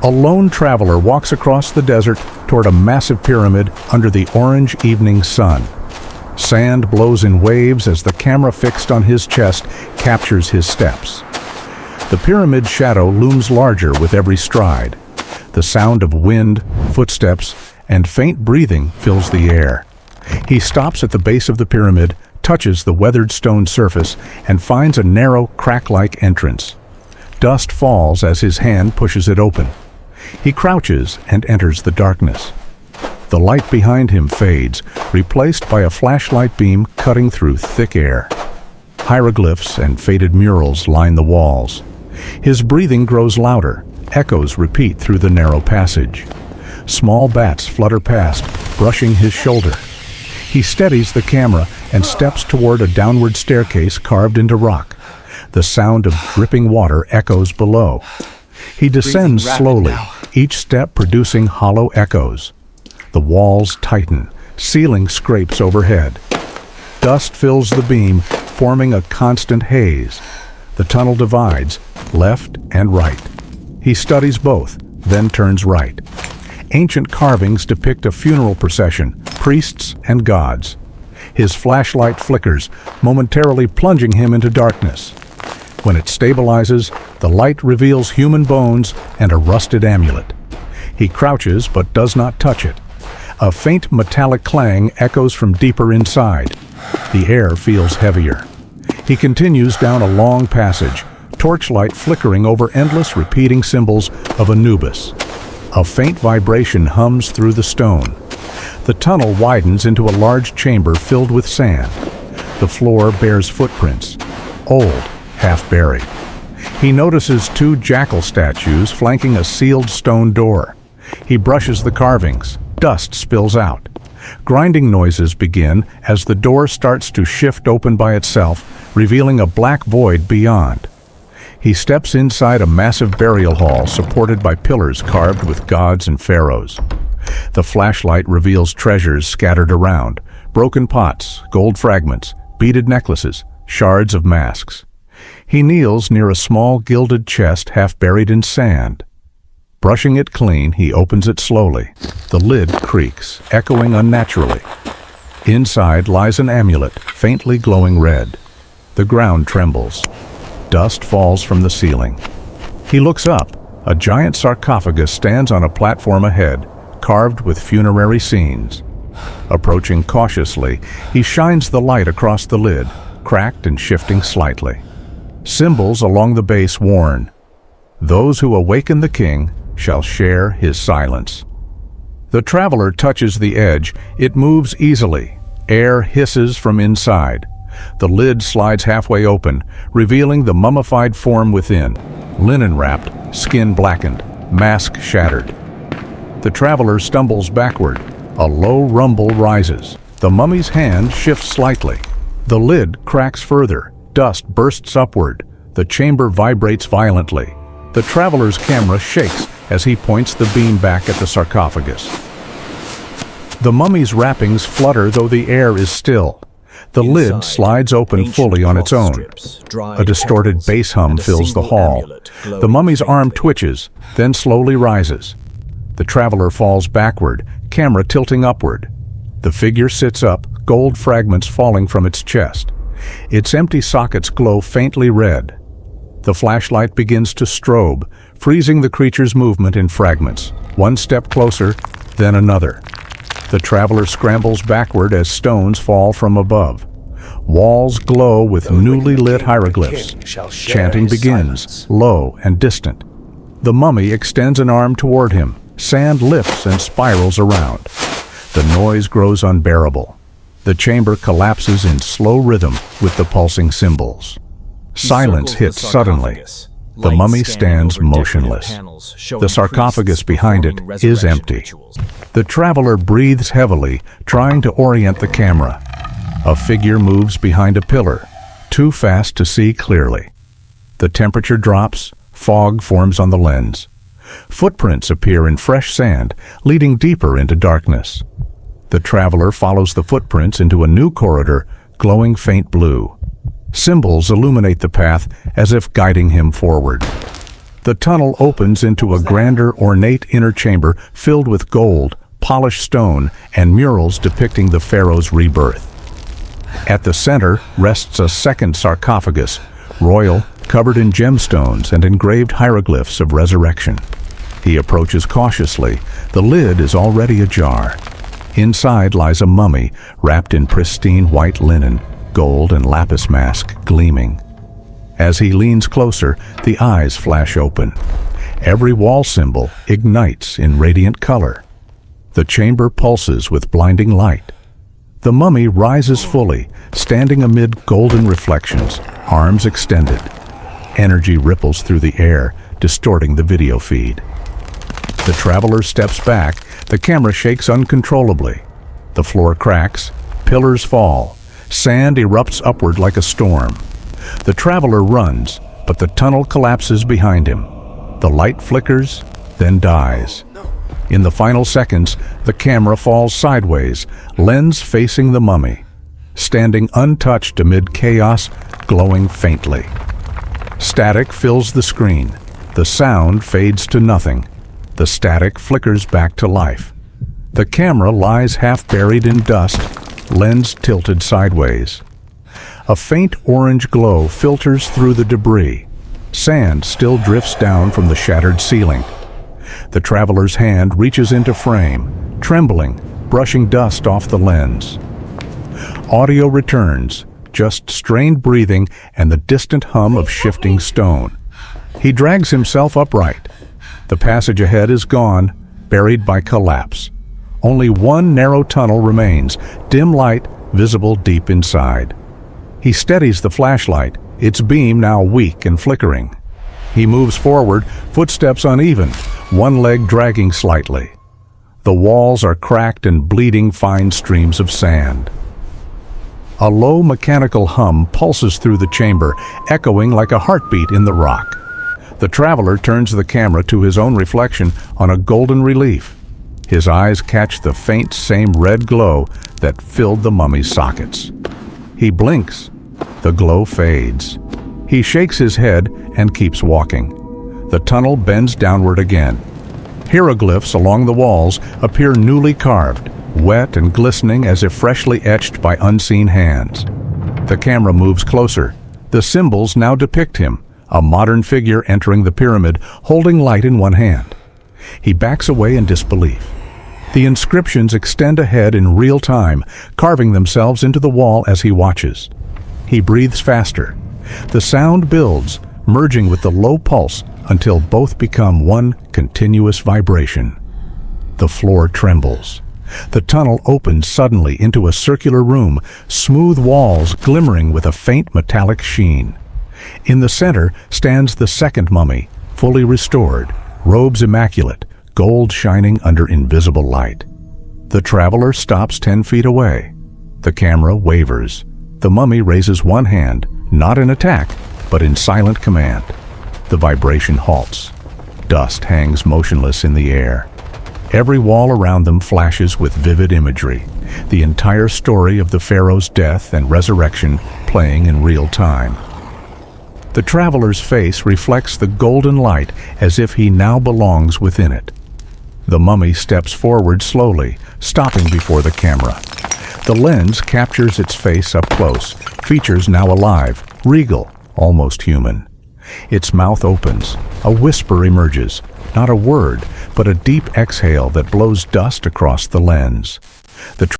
A lone traveler walks across the desert toward a massive pyramid under the orange evening sun. Sand blows in waves as the camera fixed on his chest captures his steps. The pyramid's shadow looms larger with every stride. The sound of wind, footsteps, and faint breathing fills the air. He stops at the base of the pyramid, touches the weathered stone surface, and finds a narrow, crack-like entrance. Dust falls as his hand pushes it open. He crouches and enters the darkness. The light behind him fades, replaced by a flashlight beam cutting through thick air. Hieroglyphs and faded murals line the walls. His breathing grows louder. Echoes repeat through the narrow passage. Small bats flutter past, brushing his shoulder. He steadies the camera and steps toward a downward staircase carved into rock. The sound of dripping water echoes below. He descends slowly, each step producing hollow echoes. The walls tighten, ceiling scrapes overhead. Dust fills the beam, forming a constant haze. The tunnel divides, left and right. He studies both, then turns right. Ancient carvings depict a funeral procession, priests and gods. His flashlight flickers, momentarily plunging him into darkness. When it stabilizes, the light reveals human bones and a rusted amulet. He crouches but does not touch it. A faint metallic clang echoes from deeper inside. The air feels heavier. He continues down a long passage, torchlight flickering over endless repeating symbols of Anubis. A faint vibration hums through the stone. The tunnel widens into a large chamber filled with sand. The floor bears footprints, old, half buried. He notices two jackal statues flanking a sealed stone door. He brushes the carvings. Dust spills out. Grinding noises begin as the door starts to shift open by itself, revealing a black void beyond. He steps inside a massive burial hall supported by pillars carved with gods and pharaohs. The flashlight reveals treasures scattered around, broken pots, gold fragments, beaded necklaces, shards of masks. He kneels near a small gilded chest half buried in sand. Brushing it clean, he opens it slowly. The lid creaks, echoing unnaturally. Inside lies an amulet, faintly glowing red. The ground trembles. Dust falls from the ceiling. He looks up. A giant sarcophagus stands on a platform ahead, carved with funerary scenes. Approaching cautiously, he shines the light across the lid, cracked and shifting slightly. Symbols along the base warn, "Those who awaken the king shall share his silence." The traveler touches the edge. It moves easily. Air hisses from inside. The lid slides halfway open, revealing the mummified form within. Linen-wrapped, skin blackened, mask shattered. The traveler stumbles backward. A low rumble rises. The mummy's hand shifts slightly. The lid cracks further. Dust bursts upward. The chamber vibrates violently. The traveler's camera shakes as he points the beam back at the sarcophagus. The mummy's wrappings flutter though the air is still. The lid slides open fully on its own. A distorted bass hum fills the hall. The mummy's arm twitches, then slowly rises. The traveler falls backward, camera tilting upward. The figure sits up, gold fragments falling from its chest. Its empty sockets glow faintly red. The flashlight begins to strobe, freezing the creature's movement in fragments. One step closer, then another. The traveler scrambles backward as stones fall from above. Walls glow with newly lit hieroglyphs. Chanting begins, low and distant. The mummy extends an arm toward him. Sand lifts and spirals around. The noise grows unbearable. The chamber collapses in slow rhythm with the pulsing symbols. Silence hits suddenly. The mummy stands motionless. The sarcophagus behind it is empty. The traveler breathes heavily, trying to orient the camera. A figure moves behind a pillar, too fast to see clearly. The temperature drops, fog forms on the lens. Footprints appear in fresh sand, leading deeper into darkness. The traveler follows the footprints into a new corridor, glowing faint blue. Symbols illuminate the path as if guiding him forward. The tunnel opens into a grander, ornate inner chamber filled with gold, polished stone, and murals depicting the pharaoh's rebirth. At the center rests a second sarcophagus, royal, covered in gemstones and engraved hieroglyphs of resurrection. He approaches cautiously. The lid is already ajar. Inside lies a mummy wrapped in pristine white linen, gold and lapis mask gleaming. As he leans closer, the eyes flash open. Every wall symbol ignites in radiant color. The chamber pulses with blinding light. The mummy rises fully, standing amid golden reflections, arms extended. Energy ripples through the air, distorting the video feed. The traveler steps back. The camera shakes uncontrollably. The floor cracks, pillars fall, sand erupts upward like a storm. The traveler runs, but the tunnel collapses behind him. The light flickers, then dies. In the final seconds, the camera falls sideways, lens facing the mummy, standing untouched amid chaos, glowing faintly. Static fills the screen. The sound fades to nothing. The static flickers back to life. The camera lies half buried in dust, lens tilted sideways. A faint orange glow filters through the debris. Sand still drifts down from the shattered ceiling. The traveler's hand reaches into frame, trembling, brushing dust off the lens. Audio returns, just strained breathing and the distant hum of shifting stone. He drags himself upright. The passage ahead is gone, buried by collapse. Only one narrow tunnel remains, dim light visible deep inside. He steadies the flashlight, its beam now weak and flickering. He moves forward, footsteps uneven, one leg dragging slightly. The walls are cracked and bleeding fine streams of sand. A low mechanical hum pulses through the chamber, echoing like a heartbeat in the rock. The traveler turns the camera to his own reflection on a golden relief. His eyes catch the faint same red glow that filled the mummy's sockets. He blinks. The glow fades. He shakes his head and keeps walking. The tunnel bends downward again. Hieroglyphs along the walls appear newly carved, wet and glistening as if freshly etched by unseen hands. The camera moves closer. The symbols now depict him, a modern figure entering the pyramid, holding light in one hand. He backs away in disbelief. The inscriptions extend ahead in real time, carving themselves into the wall as he watches. He breathes faster. The sound builds, merging with the low pulse until both become one continuous vibration. The floor trembles. The tunnel opens suddenly into a circular room, smooth walls glimmering with a faint metallic sheen. In the center stands the second mummy, fully restored, robes immaculate, gold shining under invisible light. The traveler stops 10 feet away. The camera wavers. The mummy raises one hand, not in attack, but in silent command. The vibration halts. Dust hangs motionless in the air. Every wall around them flashes with vivid imagery, the entire story of the pharaoh's death and resurrection playing in real time. The traveler's face reflects the golden light as if he now belongs within it. The mummy steps forward slowly, stopping before the camera. The lens captures its face up close, features now alive, regal, almost human. Its mouth opens. A whisper emerges, not a word, but a deep exhale that blows dust across the lens. The